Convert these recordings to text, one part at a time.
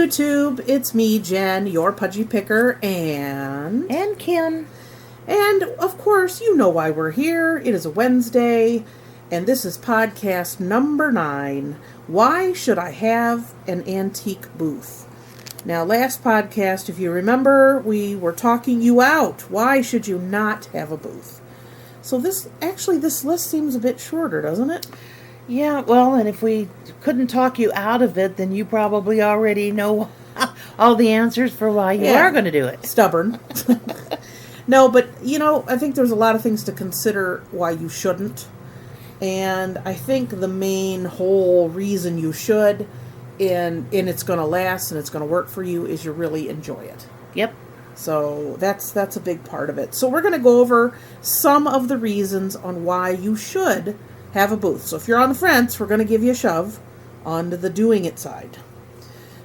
YouTube, it's me, Jen, your Pudgy Picker, and Kim. And, of course, you know why we're here. It is a Wednesday, and this is podcast number 9. Why should I have an antique booth? Now, last podcast, if you remember, we were talking you out. Why should you not have a booth? So this list seems a bit shorter, doesn't it? Yeah, well, and if we couldn't talk you out of it, then you probably already know all the answers for why you are going to do it. Stubborn. No, but, I think there's a lot of things to consider why you shouldn't. And I think the main whole reason you should, and it's going to last and it's going to work for you, is you really enjoy it. Yep. So that's a big part of it. So we're going to go over some of the reasons on why you should have a booth. So if you're on the fence, we're going to give you a shove onto the doing it side.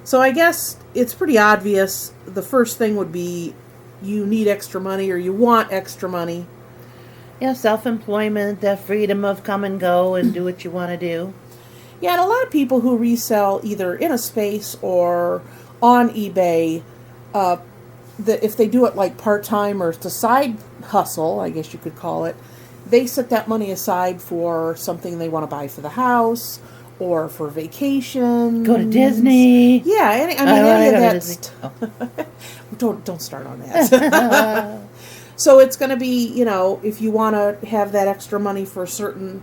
So I guess it's pretty obvious. The first thing would be you need extra money or you want extra money. Yeah, self-employment, the freedom of come and go and do what you want to do. Yeah, and a lot of people who resell either in a space or on eBay, if they do it like part-time or it's a side hustle, I guess you could call it, they set that money aside for something they want to buy for the house or for vacation. Go to Disney. Yeah, any of that stuff. Don't start on that. So it's going to be, if you want to have that extra money for a certain,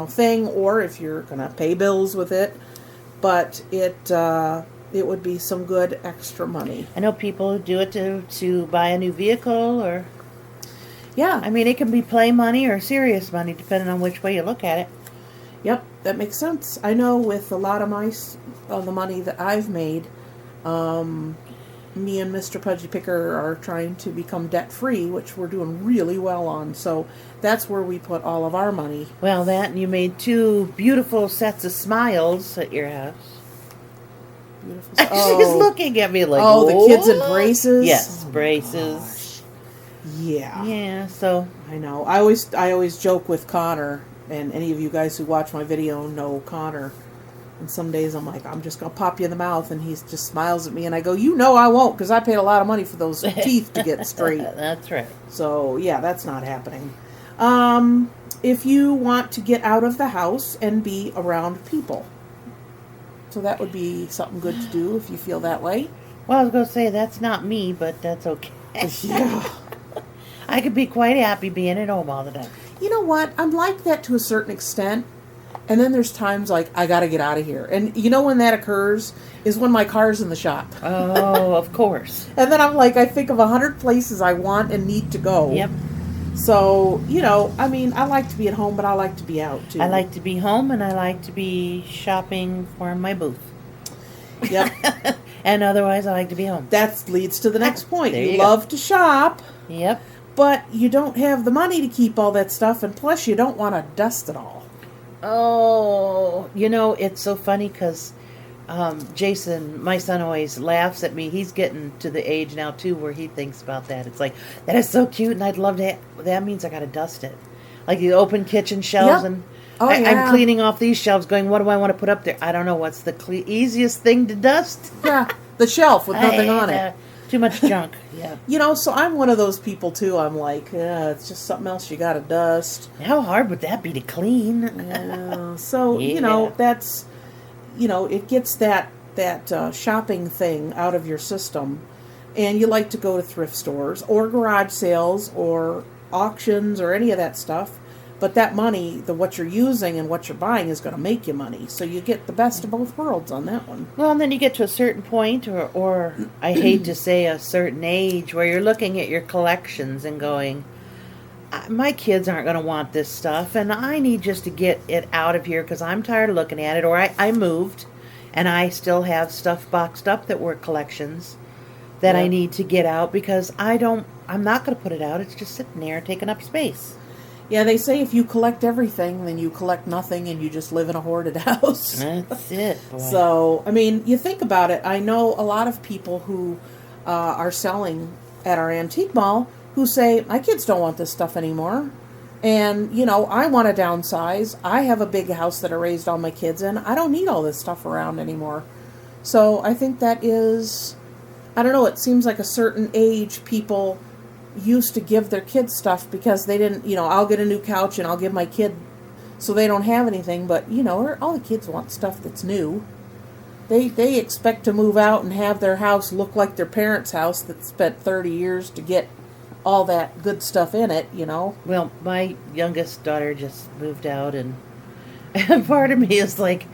thing, or if you're going to pay bills with it, but it would be some good extra money. I know people who do it to buy a new vehicle or... Yeah. I mean, it can be play money or serious money, depending on which way you look at it. Yep, that makes sense. I know with a lot of the money that I've made, me and Mr. Pudgy Picker are trying to become debt-free, which we're doing really well on. So that's where we put all of our money. Well, that, and you made 2 beautiful sets of smiles at your house. Beautiful. She's looking at me like, the kids in braces? Yes, braces. Gosh. Yeah. Yeah, so. I know. I always joke with Connor, and any of you guys who watch my video know Connor. And some days I'm like, I'm just going to pop you in the mouth, and he just smiles at me, and I go, I won't, because I paid a lot of money for those teeth to get straight. That's right. So, yeah, that's not happening. If you want to get out of the house and be around people. So that would be something good to do if you feel that way. Well, I was going to say, that's not me, but that's okay. Yeah. I could be quite happy being at home all the time. You know what? I'm like that to a certain extent. And then there's times like, I got to get out of here. And when that occurs is when my car's in the shop. Oh, of course. And then I'm like, I think of 100 places I want and need to go. Yep. So, I like to be at home, but I like to be out too. I like to be home and I like to be shopping for my booth. Yep. And otherwise I like to be home. That leads to the next point. You love to shop. Yep. But you don't have the money to keep all that stuff, and plus you don't want to dust it all. Oh, it's so funny because Jason, my son, always laughs at me. He's getting to the age now, too, where he thinks about that. It's like, that is so cute, and I'd love to that means I got to dust it. Like the open kitchen shelves, yep. and yeah. I'm cleaning off these shelves going, what do I want to put up there? I don't know. What's the easiest thing to dust? Yeah, the shelf with nothing on it. Too much junk, yeah. So I'm one of those people, too. I'm like, it's just something else you got to dust. How hard would that be to clean? Yeah. So, yeah. that's, it gets that shopping thing out of your system. And you like to go to thrift stores or garage sales or auctions or any of that stuff. But that money, what you're using and what you're buying is going to make you money. So you get the best of both worlds on that one. Well, and then you get to a certain point, or I hate to say a certain age, where you're looking at your collections and going, my kids aren't going to want this stuff, and I need just to get it out of here because I'm tired of looking at it. Or I moved, and I still have stuff boxed up that were collections that I need to get out because I'm not going to put it out. It's just sitting there taking up space. Yeah, they say if you collect everything, then you collect nothing and you just live in a hoarded house. That's it, boy. So, you think about it. I know a lot of people who are selling at our antique mall who say, my kids don't want this stuff anymore. And, I want to downsize. I have a big house that I raised all my kids in. I don't need all this stuff around anymore. So I think that is, I don't know, it seems like a certain age people used to give their kids stuff because they didn't, I'll get a new couch and I'll give my kid so they don't have anything, but, all the kids want stuff that's new. They expect to move out and have their house look like their parents' house that spent 30 years to get all that good stuff in it, Well, my youngest daughter just moved out, and part of me is like,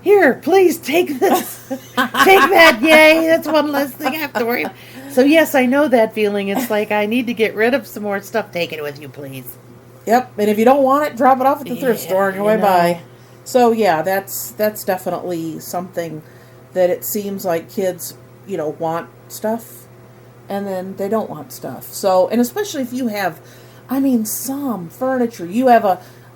here, please take this. Take that, yay. That's one less thing I have to worry about. So, yes, I know that feeling. It's like, I need to get rid of some more stuff. Take it with you, please. Yep, and if you don't want it, drop it off at the thrift store on your way by. So, yeah, that's definitely something that it seems like kids, want stuff, and then they don't want stuff. So, and especially if you have, some furniture. You have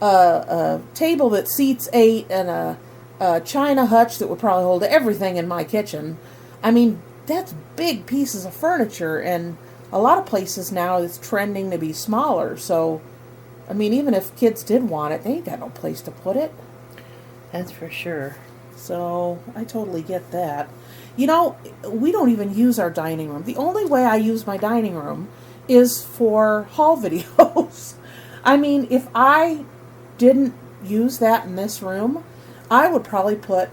a table that seats 8 and a china hutch that would probably hold everything in my kitchen. That's big pieces of furniture, and a lot of places now it's trending to be smaller. So, even if kids did want it, they ain't got no place to put it. That's for sure. So, I totally get that. We don't even use our dining room. The only way I use my dining room is for haul videos. If I didn't use that in this room, I would probably put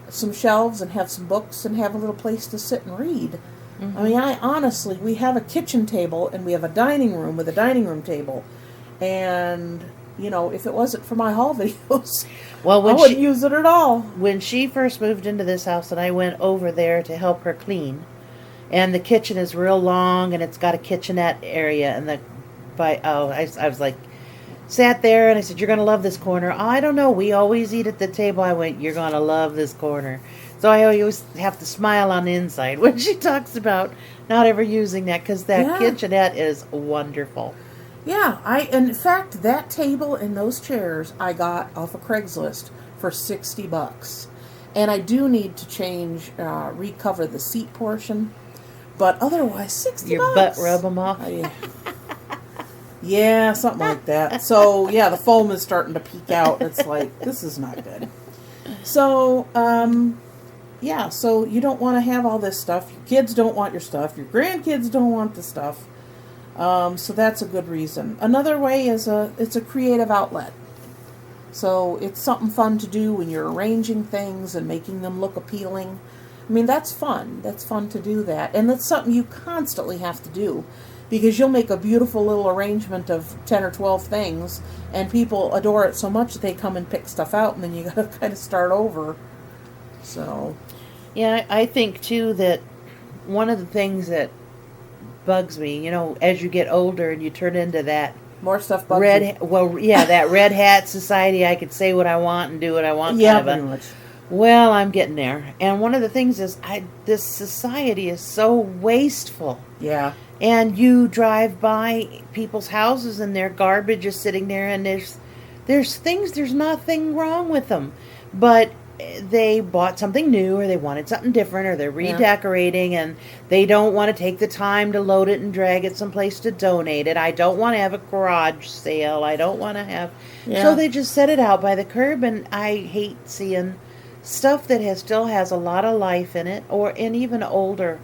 some shelves and have some books and have a little place to sit and read. Mm-hmm. We have a kitchen table and we have a dining room with a dining room table. And, if it wasn't for my haul videos, I wouldn't use it at all. When she first moved into this house and I went over there to help her clean, and the kitchen is real long and it's got a kitchenette area, and I was like, sat there and I said, you're going to love this corner. I don't know. We always eat at the table. I went, you're going to love this corner. So I always have to smile on the inside when she talks about not ever using that, because that kitchenette is wonderful. Yeah, in fact, that table and those chairs I got off of Craigslist for $60. And I do need to recover the seat portion. But otherwise, $60. Your butt rub them off? Yeah, something like that. So, yeah, the foam is starting to peek out. It's like, this is not good. So, so you don't want to have all this stuff. Your kids don't want your stuff. Your grandkids don't want the stuff. So that's a good reason. Another way is it's a creative outlet. So it's something fun to do when you're arranging things and making them look appealing. That's fun. That's fun to do that. And that's something you constantly have to do, because you'll make a beautiful little arrangement of 10 or 12 things, and people adore it so much that they come and pick stuff out, and then you got to kind of start over. So, yeah, I think too that one of the things that bugs me, as you get older and you turn into that more stuff bugs you. That red hat society, I could say what I want and do what I want. Yeah, pretty much. Well, I'm getting there. And one of the things is this society is so wasteful. Yeah. And you drive by people's houses and their garbage is sitting there, and there's nothing wrong with them. But they bought something new, or they wanted something different, or they're redecorating, and they don't want to take the time to load it and drag it someplace to donate it. I don't want to have a garage sale. I don't want to have... Yeah. So they just set it out by the curb, and I hate seeing stuff that still has a lot of life in it, and even older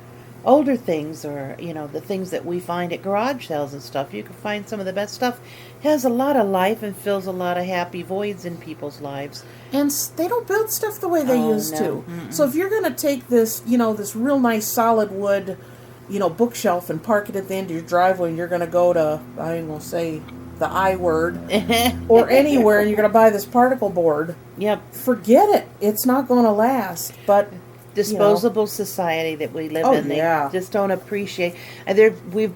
things, or the things that we find at garage sales and stuff. You can find some of the best stuff. It has a lot of life and fills a lot of happy voids in people's lives. And they don't build stuff the way they used to. Mm-mm. So if you're going to take this, this real nice solid wood, bookshelf and park it at the end of your driveway, and you're going to go to, I ain't going to say the I word, or anywhere, and you're going to buy this particle board. Yep. Forget it. It's not going to last. But disposable society that we live in. They just don't appreciate. And we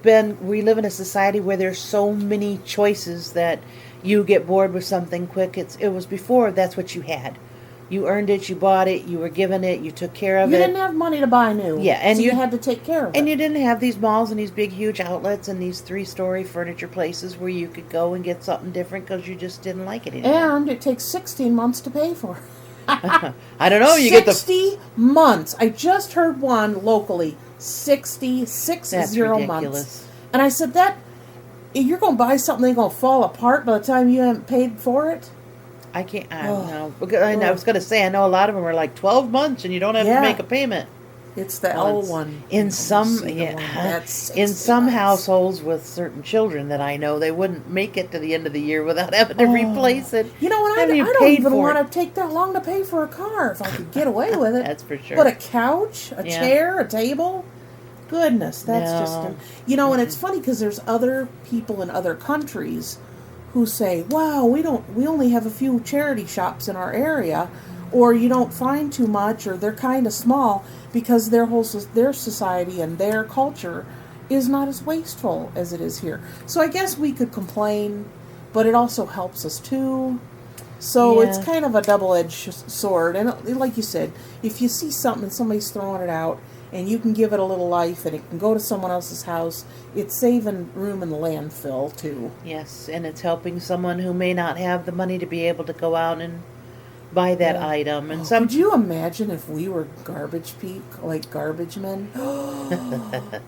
live in a society where there's so many choices that you get bored with something quick. It was before, that's what you had. You earned it, you bought it, you were given it, you took care of it. You didn't have money to buy new. Yeah, and so you had to take care of it. And you didn't have these malls and these big, huge outlets and these 3-story furniture places where you could go and get something different because you just didn't like it anymore. And it takes 16 months to pay for it. I don't know. You 60 months. I just heard one locally. 60 months. And I said, you're going to buy something that's going to fall apart by the time you haven't paid for it? I can't. I Oh. don't know. Because I was going to say, I know a lot of them are like 12 months, and you don't have Yeah. to make a payment. It's the Well, L it's- one. in You some see the one, that's in 60 some bucks. households with certain children that I know, they wouldn't make it to the end of the year without having to Oh. replace it. You know what? I Haven't don't paid even for want it. to take that long to pay for a car if I could get away with it. That's for sure. But a couch, a Yeah. chair, a table. Goodness, that's just No. and it's funny because there's other people in other countries who say, "Wow, we only have a few charity shops in our area, or you don't find too much, or they're kind of small because their society and their culture is not as wasteful as it is here." So I guess we could complain, but it also helps us too. So it's Yeah. kind of a double-edged sword. And like you said, if you see something and somebody's throwing it out, and you can give it a little life and it can go to someone else's house, it's saving room in the landfill too. Yes, and it's helping someone who may not have the money to be able to go out and buy that Yeah. item. And Could you imagine if we were like garbage men?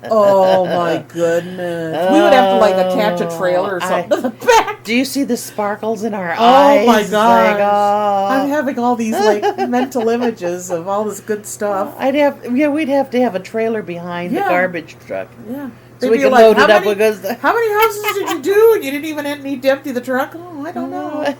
Oh my goodness. We would have to like attach a trailer or something to the back. Do you see the sparkles in our Oh eyes? my It's gosh. like, oh. I'm having all these like mental images of all this good stuff. We'd have to have a trailer behind the Yeah. garbage truck. Yeah. So They'd we be can like, load "How it up many- because How many houses did you do and you didn't even need to empty the truck? Oh, I don't know.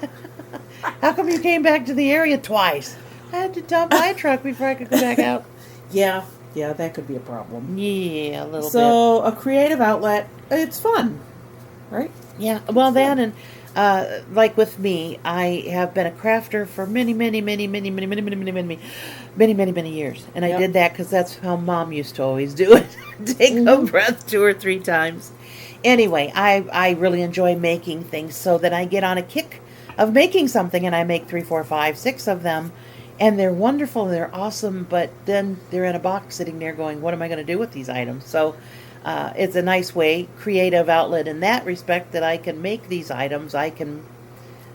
How come you came back to the area twice? I had to dump my truck before I could go back out. Yeah, that could be a problem. Yeah, a little bit. So a creative outlet, it's fun, right? Yeah, well, then, and like with me, I have been a crafter for many years, and I Yep. did that because that's how Mom used to always do it. Take a breath 2 or 3 times. Anyway, I really enjoy making things, so that I get on a kick of making something, and I make 3, 4, 5, 6 of them, and they're wonderful, they're awesome, but then they're in a box sitting there going, what am I going to do with these items? So it's a nice way, creative outlet in that respect, that I can make these items. I can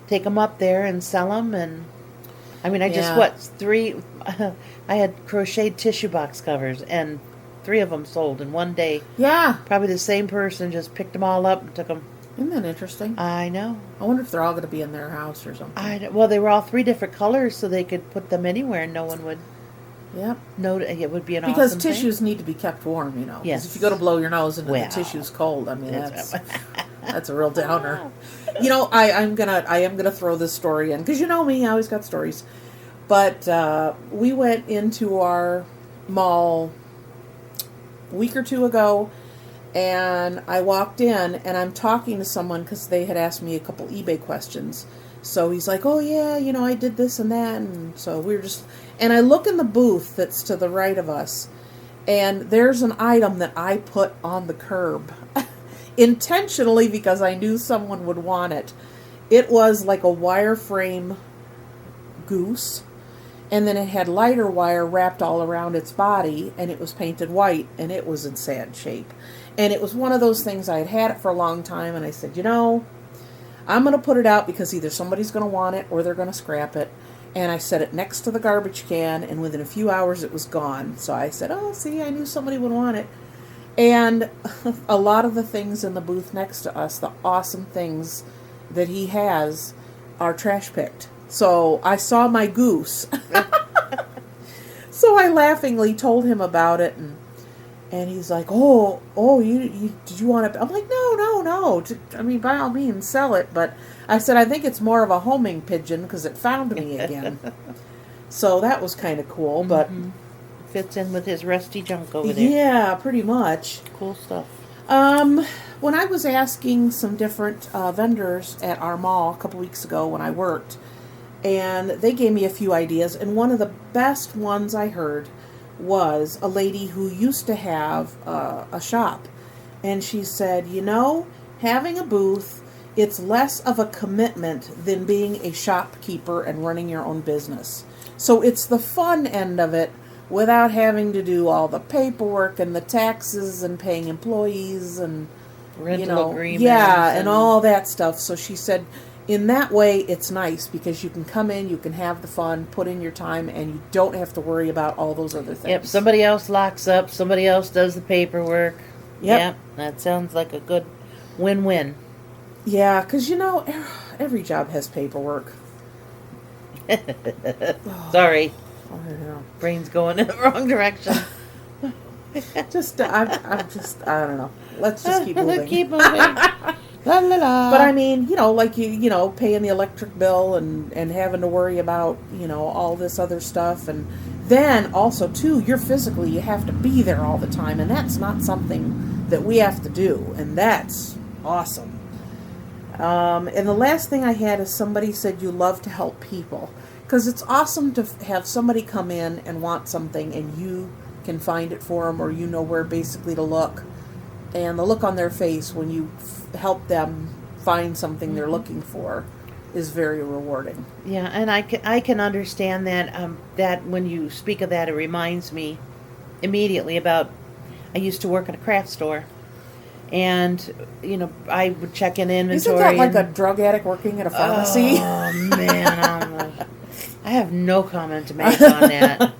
take them up there and sell them. And I mean, I had crocheted tissue box covers, and 3 of them sold in one day. Yeah. Probably the same person just picked them all up and took them. Isn't that interesting? I know. I wonder if they're all going to be in their house or something. Well, they were all 3 different colors, so they could put them anywhere and no one would Yep. know. It would be an Because awesome thing. tissues need to be kept warm, 'Cause Yes. if you go to blow your nose and Well, the tissue's cold, I mean that's that's a real downer. I am gonna throw this story in because you know me, I always got stories. But we went into our mall a week or 2 ago, and I walked in and I'm talking to someone because they had asked me a couple eBay questions. So he's like, "Oh yeah, I did this and that," and so we were just. And I look in the booth that's to the right of us, and there's an item that I put on the curb intentionally because I knew someone would want it. It was like a wireframe goose, and then it had lighter wire wrapped all around its body, and it was painted white, and it was in sad shape. And it was one of those things, I had had it for a long time, and I said, I'm going to put it out because either somebody's going to want it or they're going to scrap it. And I set it next to the garbage can, and within a few hours it was gone. So I said, oh, see, I knew somebody would want it. And a lot of the things in the booth next to us, the awesome things that he has, are trash picked. So I saw my goose. So I laughingly told him about it, and he's like, oh, you did you want it? I'm like, no. I mean, by all means, sell it. But I said, I think it's more of a homing pigeon because it found me again. So that was kind of cool, but Fits in with his rusty junk over there. yeah, pretty much. Cool stuff. When I was asking some different vendors at our mall a couple weeks ago when I worked, and they gave me a few ideas, and one of the best ones I heard was a lady who used to have a shop, and she said, having a booth, it's less of a commitment than being a shopkeeper and running your own business. So it's the fun end of it without having to do all the paperwork and the taxes and paying employees and Rental agreements. Yeah, and all that stuff. So she said, in that way, it's nice because you can come in, you can have the fun, put in your time, and you don't have to worry about all those other things. Yep, somebody else locks up, somebody else does the paperwork. Yep. That sounds like a good win-win. Yeah, because every job has paperwork. Sorry, I don't know. brain's going in the wrong direction. I don't know. Let's just keep moving. Keep moving. La la la. But I mean, like paying the electric bill and having to worry about, all this other stuff. And then also, too, you have to be there all the time. And that's not something that we have to do. And that's awesome. And the last thing I had is somebody said you love to help people. Because it's awesome to have somebody come in and want something and you can find it for them, or where basically to look. And the look on their face when you help them find something they're looking for is very rewarding. Yeah, and I can understand that. That when you speak of that, it reminds me immediately about I used to work at a craft store, and I would check in inventory. Isn't that like a drug addict working at a pharmacy? Oh man, I have no comment to make on that.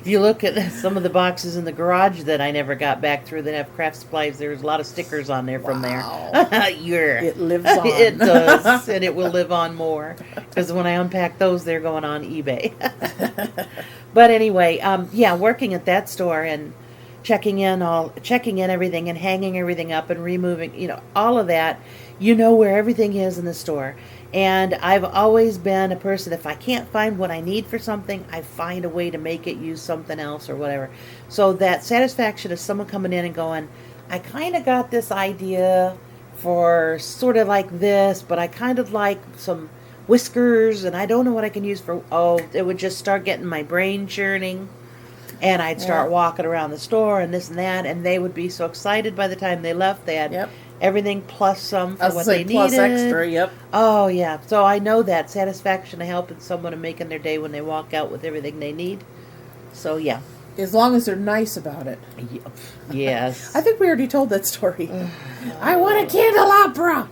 If you look at some of the boxes in the garage that I never got back through that have craft supplies, there's a lot of stickers on there from there. Yeah. It lives on. It does, and it will live on more. Because when I unpack those, they're going on eBay. But anyway, working at that store and checking in everything and hanging everything up and removing, all of that, where everything is in the store. And I've always been a person, if I can't find what I need for something, I find a way to make it use something else or whatever. So that satisfaction of someone coming in and going, I kind of got this idea for sort of like this, but I kind of like some whiskers and I don't know what I can use for, it would just start getting my brain churning. And I'd start walking around the store and this and that, and they would be so excited by the time they left. They had everything plus some for what they needed. Plus extra, yep. Oh, yeah. So I know that satisfaction of helping someone and making their day when they walk out with everything they need. So, yeah. As long as they're nice about it. Yes. I think we already told that story. I want a candelabra.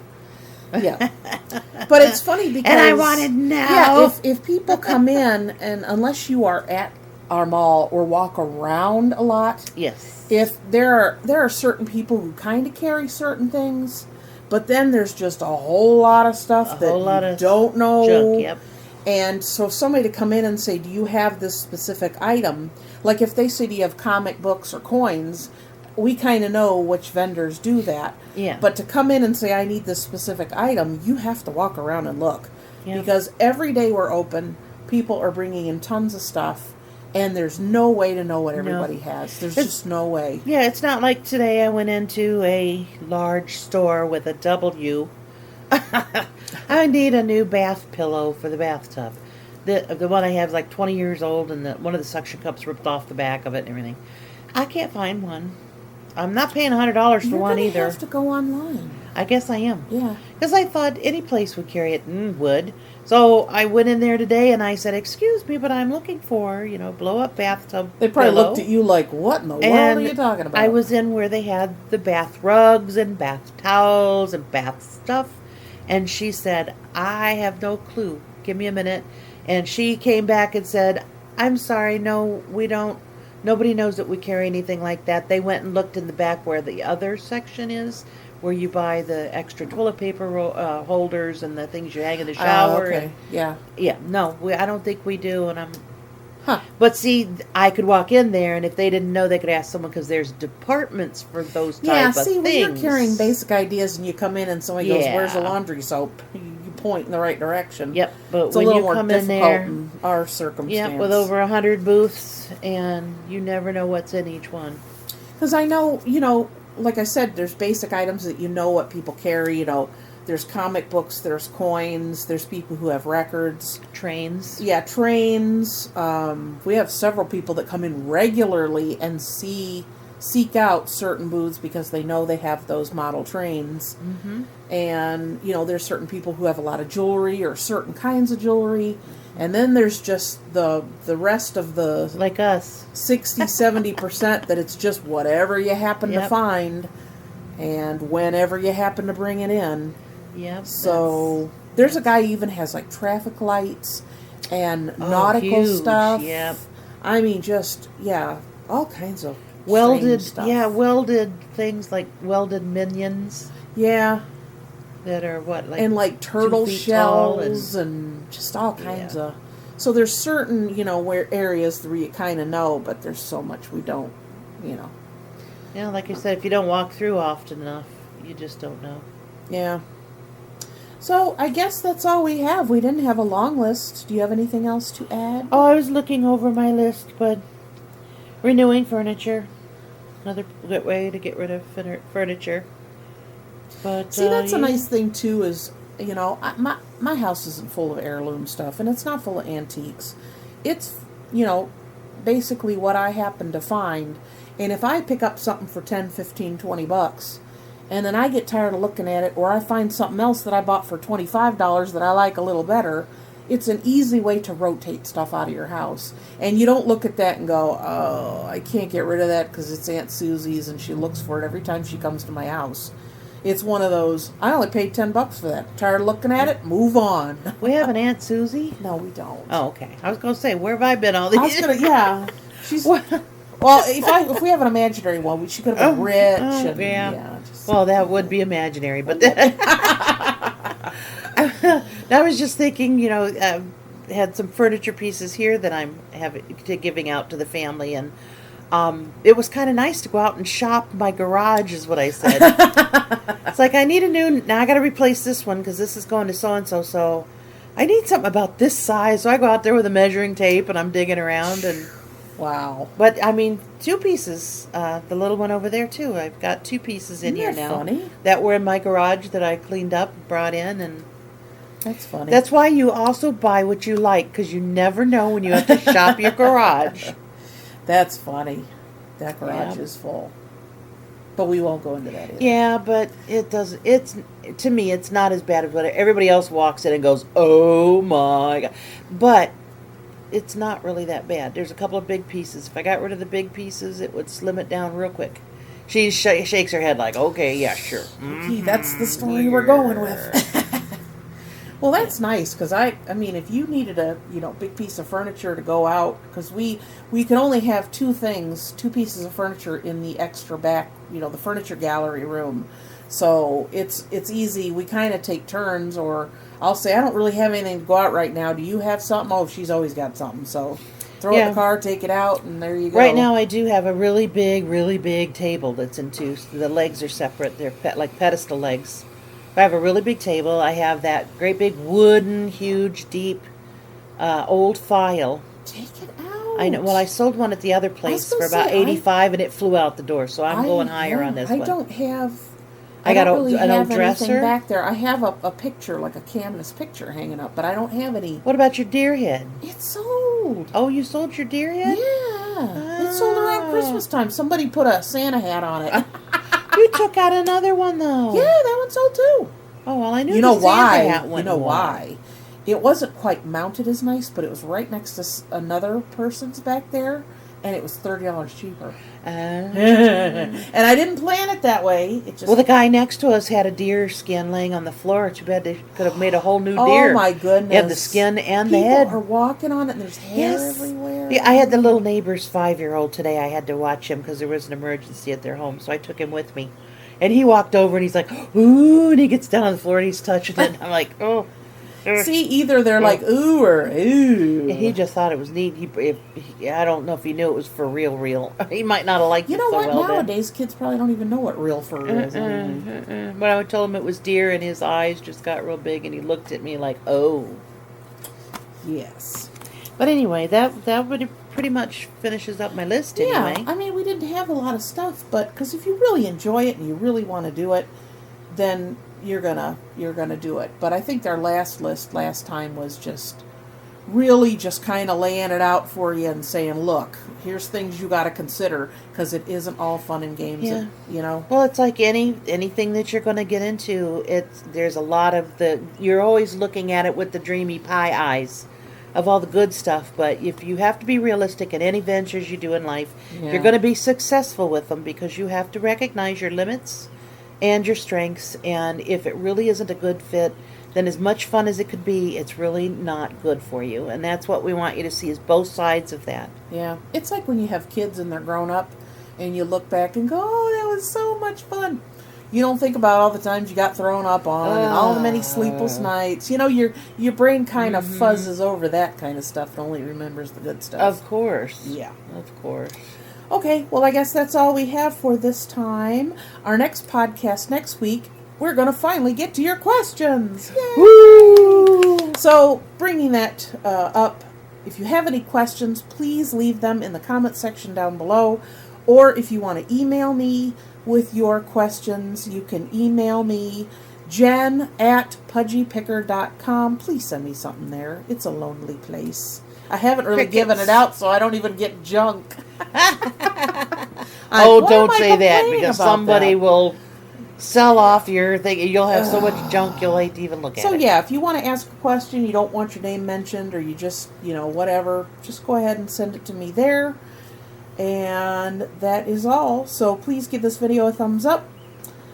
Yeah. But it's funny because... And I want it now. Yeah, if people come in, and unless you are at our mall or walk around a lot... Yes. If there are certain people who kind of carry certain things, but then there's just a whole lot of stuff that you don't know. Junk, yep. And so somebody to come in and say, do you have this specific item? Like if they say, do you have comic books or coins? We kind of know which vendors do that. Yeah. But to come in and say, I need this specific item, you have to walk around and look. Yep. Because every day we're open, people are bringing in tons of stuff. And there's no way to know what everybody has. There's just no way. Yeah, it's not like today I went into a large store with a W. I need a new bath pillow for the bathtub. The one I have is like 20 years old, and one of the suction cups ripped off the back of it and everything. I can't find one. I'm not paying $100 for one either. You have to go online. I guess I am. Yeah. Because I thought any place would carry it and would. So I went in there today and I said, excuse me, but I'm looking for, blow-up bathtub They probably pillow. looked at you like, what in the world are you talking about? I was in where they had the bath rugs and bath towels and bath stuff. And she said, I have no clue. Give me a minute. And she came back and said, I'm sorry, no, we don't. Nobody knows that we carry anything like that. They went and looked in the back where the other section is, where you buy the extra toilet paper holders and the things you hang in the shower. Okay. Yeah. Yeah. No, I don't think we do. And But see, I could walk in there, and if they didn't know, they could ask someone because there's departments for those type of things. when you're carrying basic ideas and you come in and somebody goes, "Where's the laundry soap?" You point in the right direction. Yep. But it's when a little you more come difficult in there, in our circumstance. Yep, with over 100 booths, and you never know what's in each one. Because I know, like I said, there's basic items that what people carry. There's comic books, there's coins, there's people who have records. Trains. Yeah, trains. We have several people that come in regularly and seek out certain booths because they know they have those model trains. Mm-hmm. And, there's certain people who have a lot of jewelry or certain kinds of jewelry. And then there's just the rest of the... Like us. 60-70% that it's just whatever you happen to find and whenever you happen to bring it in. Yep. So there's a guy who even has like traffic lights and nautical stuff. Yep. I mean, all kinds of welded stuff. Yeah, welded things like welded minions. Yeah. That are like and like turtle shells and just all kinds of So there's certain, where areas where you kind of know, but there's so much we don't, you know. Yeah, like I said, if you don't walk through often enough, you just don't know. Yeah. So I guess that's all we have. We didn't have a long list. Do you have anything else to add? Oh, I was looking over my list, but renewing furniture. Another good way to get rid of furniture. But See, that's a nice thing too. Is my house isn't full of heirloom stuff, and it's not full of antiques. It's basically what I happen to find. And if I pick up something for 10, 15, 20 bucks, and then I get tired of looking at it, or I find something else that I bought for $25 that I like a little better, it's an easy way to rotate stuff out of your house. And you don't look at that and go, oh, I can't get rid of that because it's Aunt Susie's and she looks for it every time she comes to my house. It's one of those, I only paid $10 for that. Tired of looking at it? Move on. We have an Aunt Susie? No, we don't. Oh, okay. I was going to say, where have I been all these years? Yeah. She's... Well, if we have an imaginary one, she could have been rich. Oh, and, yeah. Well, that would be imaginary, but then I was just thinking, had some furniture pieces here that I'm giving out to the family, and it was kind of nice to go out and shop my garage, is what I said. It's like, I need now I got to replace this one because this is going to so-and-so, so I need something about this size. So I go out there with a measuring tape and I'm digging around and... Wow. But, I mean, 2 pieces. The little one over there, too. I've got 2 pieces in here now. Funny? That were in my garage that I cleaned up, brought in, and... That's funny. That's why you also buy what you like, because you never know when you have to shop your garage. That's funny. That garage is full. But we won't go into that either. Yeah, but it doesn't... To me, it's not as bad as what everybody else walks in and goes, oh my God. But... it's not really that bad. There's a couple of big pieces. If I got rid of the big pieces, it would slim it down real quick. She shakes her head like, okay, yeah, sure. Mm-hmm. That's the story we're going with. Well, that's nice, because I mean, if you needed a big piece of furniture to go out, because we can only have 2 pieces of furniture in the extra back, the furniture gallery room. So it's easy. We kind of take turns, or I'll say, I don't really have anything to go out right now. Do you have something? Oh, she's always got something. So throw it in the car, take it out, and there you go. Right now I do have a really big table that's in 2. So the legs are separate. They're like pedestal legs. I have a really big table. I have that great big wooden, huge, deep, old file. Take it out. I know. Well, I sold one at the other place for about $85, and it flew out the door. So I'm going higher on this one. I don't have... I got don't really an have old dresser back there. I have a picture, like a canvas picture hanging up, but I don't have any. What about your deer head? It's sold. Oh, you sold your deer head? Yeah. It sold around Christmas time. Somebody put a Santa hat on it. You took out another one, though. Yeah, that one sold too. Oh, well, I knew you know the why? Santa hat one. You know why? It wasn't quite mounted as nice, but it was right next to another person's back there, and it was $30 cheaper. And I didn't plan it that way. It just... Well, the guy next to us had a deer skin laying on the floor. Too bad they could have made a whole new deer. Oh, my goodness. You had the skin and the head. People are walking on it, and there's hair everywhere. Yeah, I had the little neighbor's 5-year-old today. I had to watch him because there was an emergency at their home, so I took him with me. And he walked over, and he's like, ooh, and he gets down on the floor, and he's touching it. I'm like, oh. See, either they're like, ooh, or ooh. He just thought it was neat. I don't know if he knew it was for real. He might not have liked it so well. You know what? Nowadays, kids probably don't even know what real fur is. But I told him it was deer, and his eyes just got real big, and he looked at me like, oh. Yes. But anyway, that would pretty much finishes up my list anyway. Yeah, I mean, we didn't have a lot of stuff, but because if you really enjoy it and you really want to do it, then you're gonna do it. But I think our last list last time was just kind of laying it out for you and saying, look, here's things you got to consider, because it isn't all fun and games. Yeah. Well, it's like anything that you're going to get into. There's a lot of you're always looking at it with the dreamy pie eyes of all the good stuff. But if you have to be realistic in any ventures you do in life, you're going to be successful with them, because you have to recognize your limits and your strengths, and if it really isn't a good fit, then as much fun as it could be, it's really not good for you. And that's what we want you to see, is both sides of that. Yeah. It's like when you have kids and they're grown up and you look back and go, oh, that was so much fun. You don't think about all the times you got thrown up on and all the many sleepless nights. You know, your brain kind of fuzzes over that kind of stuff and only remembers the good stuff. Of course. Yeah. Of course. Okay, well, I guess that's all we have for this time. Our next podcast next week, we're going to finally get to your questions. Yay! Woo! So, bringing that up, if you have any questions, please leave them in the comment section down below. Or if you want to email me with your questions, you can email me, jen@pudgypicker.com. Please send me something there. It's a lonely place. I haven't really given it out, so I don't even get junk. Don't say that, because somebody will sell off your thing. You'll have so much junk you'll hate to even look at it. So yeah, if you want to ask a question, you don't want your name mentioned, or you just, whatever, just go ahead and send it to me there. And that is all. So please give this video a thumbs up.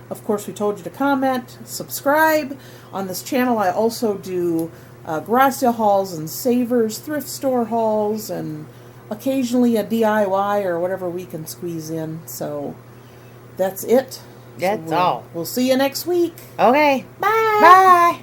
Of course, we told you to comment, subscribe. On this channel, I also do garage sale hauls and savers, thrift store hauls, and occasionally a DIY or whatever we can squeeze in. So that's it. That's all. We'll see you next week. Okay. Bye. Bye.